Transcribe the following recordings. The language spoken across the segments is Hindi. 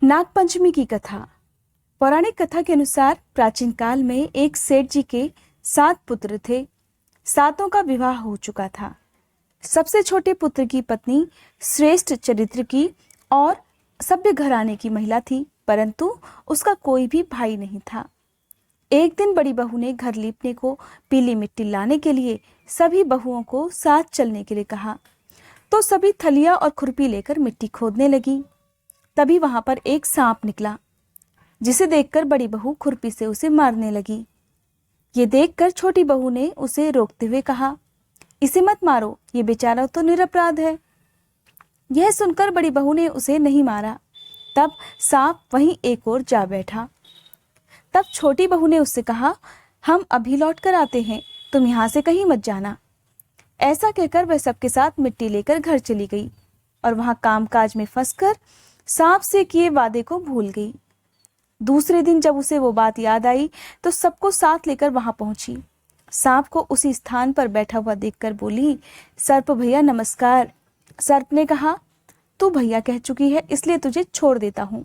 नागपंचमी की कथा। पौराणिक कथा के अनुसार प्राचीन काल में एक सेठ जी के 7 पुत्र थे। सातों का विवाह हो चुका था। सबसे छोटे पुत्र की पत्नी श्रेष्ठ चरित्र की और सभ्य घराने की महिला थी, परंतु उसका कोई भी भाई नहीं था। एक दिन बड़ी बहू ने घर लीपने को पीली मिट्टी लाने के लिए सभी बहुओं को साथ चलने के लिए कहा, तो सभी थलिया और खुरपी लेकर मिट्टी खोदने लगी। तभी वहां पर एक सांप निकला, जिसे देखकर बड़ी बहू खुरपी से उसे मारने लगी। ये देखकर छोटी बहू ने उसे रोकते हुए कहा, इसे मत मारो, ये बेचारा तो निरपराध है। यह सुनकर बड़ी बहू ने उसे नहीं मारा। तब सांप वहीं एक ओर जा बैठा। तब छोटी बहू ने उससे कहा, हम अभी लौट कर आते हैं, तुम यहाँ से कहीं मत जाना। ऐसा कहकर वह सबके साथ मिट्टी लेकर घर चली गई और वहां कामकाज में फंसकर सांप से किए वादे को भूल गई। दूसरे दिन जब उसे वो बात याद आई तो सबको साथ लेकर वहां पहुंची। सांप को उसी स्थान पर बैठा हुआ देखकर बोली, सर्प भैया नमस्कार। सर्प ने कहा, तू भैया कह चुकी है इसलिए तुझे छोड़ देता हूं,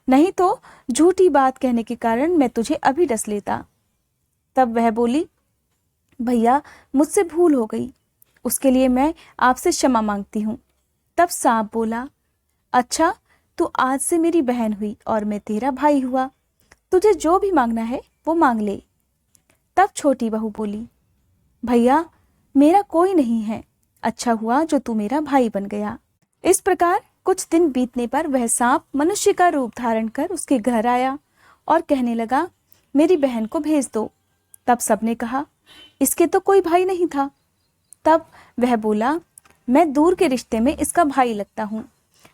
नहीं तो झूठी बात कहने के कारण मैं तुझे अभी डस लेता। तब वह बोली, भैया मुझसे भूल हो गई, उसके लिए मैं आपसे क्षमा मांगती हूँ। तब सांप बोला, अच्छा तू आज से मेरी बहन हुई और मैं तेरा भाई हुआ, तुझे जो भी मांगना है वो मांग ले। तब छोटी बहू बोली, भैया मेरा कोई नहीं है, अच्छा हुआ जो तू मेरा भाई बन गया। इस प्रकार कुछ दिन बीतने पर वह सांप मनुष्य का रूप धारण कर उसके घर आया और कहने लगा, मेरी बहन को भेज दो। तब सबने कहा, इसके तो कोई भाई नहीं था। तब वह बोला, मैं दूर के रिश्ते में इसका भाई लगता हूँ,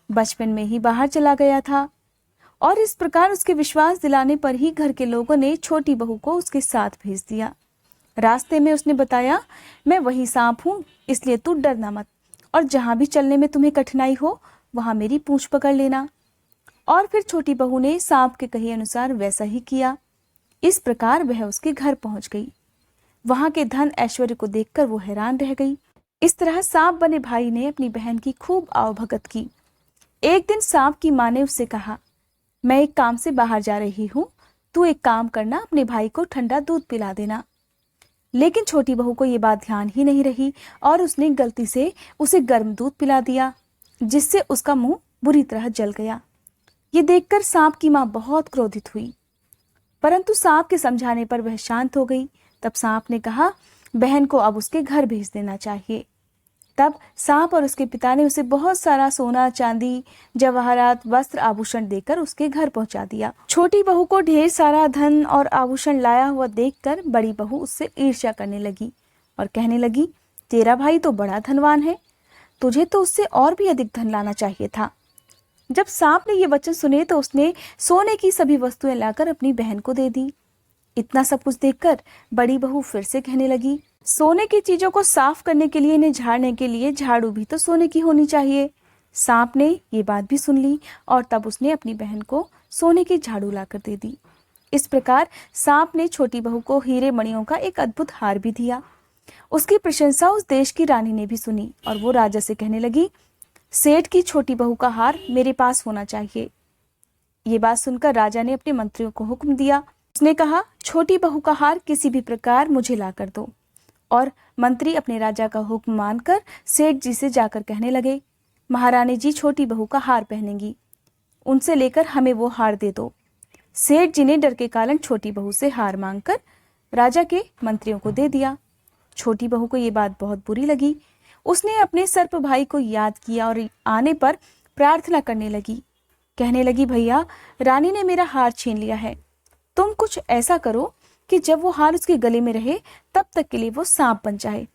बचपन में ही बाहर चला गया था। और इस प्रकार उसके विश्वास दिलाने पर ही घर के लोगों ने छोटी बहू को उसके साथ भेज दिया। रास्ते में उसने बताया, मैं वही सांप हूँ, इसलिए तू डरना मत, और जहां भी चलने में तुम्हें कठिनाई हो वहां मेरी पूंछ पकड़ लेना। और फिर छोटी बहू ने सांप के कहे अनुसार वैसा ही किया। इस प्रकार वह उसके घर पहुंच गई। वहां के धन ऐश्वर्य को देखकर वो हैरान रह गई। इस तरह सांप बने भाई ने अपनी बहन की खूब आवभगत की। एक दिन सांप की माँ ने उससे कहा, मैं एक काम से बाहर जा रही हूँ, तू एक काम करना, अपने भाई को ठंडा दूध पिला देना। लेकिन छोटी बहू को ये बात ध्यान ही नहीं रही और उसने गलती से उसे गर्म दूध पिला दिया, जिससे उसका मुंह बुरी तरह जल गया। ये देखकर सांप की माँ बहुत क्रोधित हुई, परंतु सांप के समझाने पर वह शांत हो गई। तब सांप ने कहा, बहन को अब उसके घर भेज देना चाहिए। तब सांप और उसके पिता ने उसे बहुत सारा सोना, चांदी, जवाहरात, वस्त्र, आभूषण देकर उसके घर पहुंचा दिया। छोटी बहू को ढेर सारा धन और आभूषण लाया हुआ देखकर बड़ी बहू उससे ईर्ष्या करने लगी और कहने लगी, तेरा भाई तो बड़ा धनवान है, तुझे तो उससे और भी अधिक धन लाना चाहिए था। जब सांप ने ये वचन सुने तो उसने सोने की सभी वस्तुएं लाकर अपनी बहन को दे दी। इतना सब कुछ देखकर बड़ी बहू फिर से कहने लगी, सोने की चीजों को साफ करने के लिए, इन्हें झाड़ने के लिए झाड़ू भी तो सोने की होनी चाहिए। सांप ने ये बात भी सुन ली और तब उसने अपनी बहन को सोने की झाड़ू लाकर दे दी। इस प्रकार सांप ने छोटी बहू को हीरे मणियों का एक अद्भुत हार भी दिया। उसकी प्रशंसा उस देश की रानी ने भी सुनी और वो राजा से कहने लगी, सेठ की छोटी बहू का हार मेरे पास होना चाहिए। ये बात सुनकर राजा ने अपने मंत्रियों को हुक्म दिया। उसने कहा, छोटी बहू का हार किसी भी प्रकार मुझे ला कर दो। और मंत्री अपने राजा का हुक्म मानकर सेठ जी से जाकर कहने लगे, महारानी जी छोटी बहू का हार पहनेंगी, उनसे लेकर हमें वो हार दे दो। सेठ जी ने डर के कारण छोटी बहू से हार मांगकर राजा के मंत्रियों को दे दिया। छोटी बहू को ये बात बहुत बुरी लगी। उसने अपने सर्प भाई को याद किया और आने पर प्रार्थना करने लगी। कहने लगी, भैया रानी ने मेरा हार छीन लिया है, तुम कुछ ऐसा करो कि जब वो हार उसके गले में रहे तब तक के लिए वो सांप बन जाए,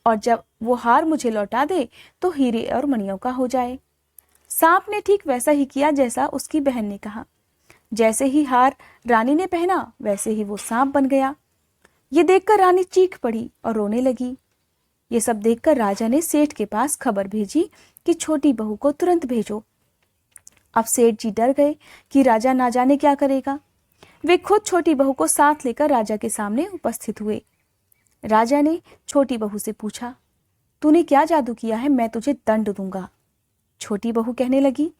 और जब वो हार मुझे लौटा दे तो हीरे और मणियों का हो जाए। सांप ने ठीक वैसा ही किया जैसा उसकी बहन ने कहा। जैसे ही हार रानी ने पहना वैसे ही वो सांप बन गया। ये देखकर रानी चीख पड़ी और रोने लगी। ये सब देखकर राजा ने सेठ के पास खबर भेजी कि छोटी बहू को तुरंत भेजो। अब सेठ जी डर गए कि राजा ना जाने क्या करेगा। वे खुद छोटी बहू को साथ लेकर राजा के सामने उपस्थित हुए। राजा ने छोटी बहू से पूछा, तूने क्या जादू किया है, मैं तुझे दंड दूंगा। छोटी बहू कहने लगी,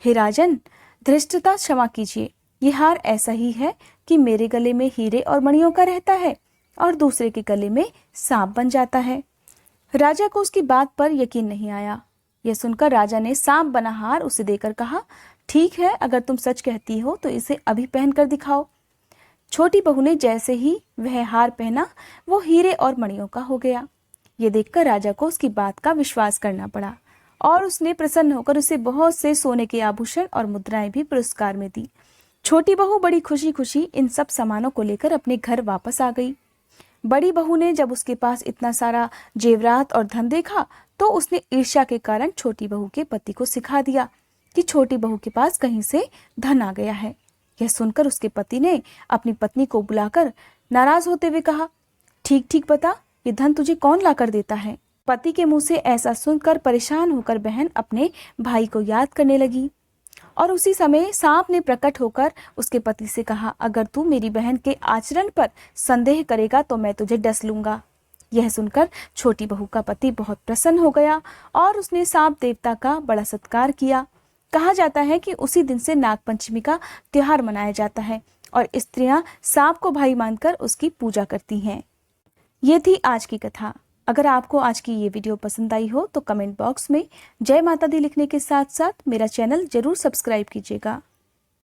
हे राजन, धृष्टता, क्षमा कीजिए, ये हार ऐसा ही है कि मेरे गले में हीरे और मणियों का रहता है और दूसरे के गले में सांप बन जाता है। राजा को उसकी बात पर यकीन नहीं आया। यह सुनकर राजा ने सांप बना हार उसे देकर कहा, ठीक है, अगर तुम सच कहती हो तो इसे अभी पहन कर दिखाओ। छोटी बहू ने जैसे ही वह हार पहना, वो हीरे और मणियों का हो गया। ये देखकर राजा को उसकी बात का विश्वास करना पड़ा और उसने प्रसन्न होकर उसे बहुत से सोने के आभूषण और मुद्राएं भी पुरस्कार में दी। छोटी बहू बड़ी खुशी खुशी इन सब सामानों को लेकर अपने घर वापस आ गई। बड़ी बहू ने जब उसके पास इतना सारा जेवरात और धन देखा तो उसने ईर्ष्या के कारण छोटी बहू के पति को सिखा दिया कि छोटी बहू के पास कहीं से धन आ गया है। यह सुनकर उसके पति ने अपनी पत्नी को बुलाकर नाराज होते हुए कहा, ठीक ठीक बता, ये धन तुझे कौन लाकर देता है। पति के मुंह से ऐसा सुनकर परेशान होकर बहन अपने भाई को याद करने लगी और उसी समय सांप ने प्रकट होकर उसके पति से कहा, अगर तू मेरी बहन के आचरण पर संदेह करेगा तो मैं तुझे डस लूंगा। यह सुनकर छोटी बहू का पति बहुत प्रसन्न हो गया और उसने सांप देवता का बड़ा सत्कार किया। कहा जाता है कि उसी दिन से नागपंचमी का त्योहार मनाया जाता है और स्त्रियां सांप को भाई मानकर उसकी पूजा करती हैं। ये थी आज की कथा। अगर आपको आज की ये वीडियो पसंद आई हो तो कमेंट बॉक्स में जय माता दी लिखने के साथ साथ मेरा चैनल जरूर सब्सक्राइब कीजिएगा।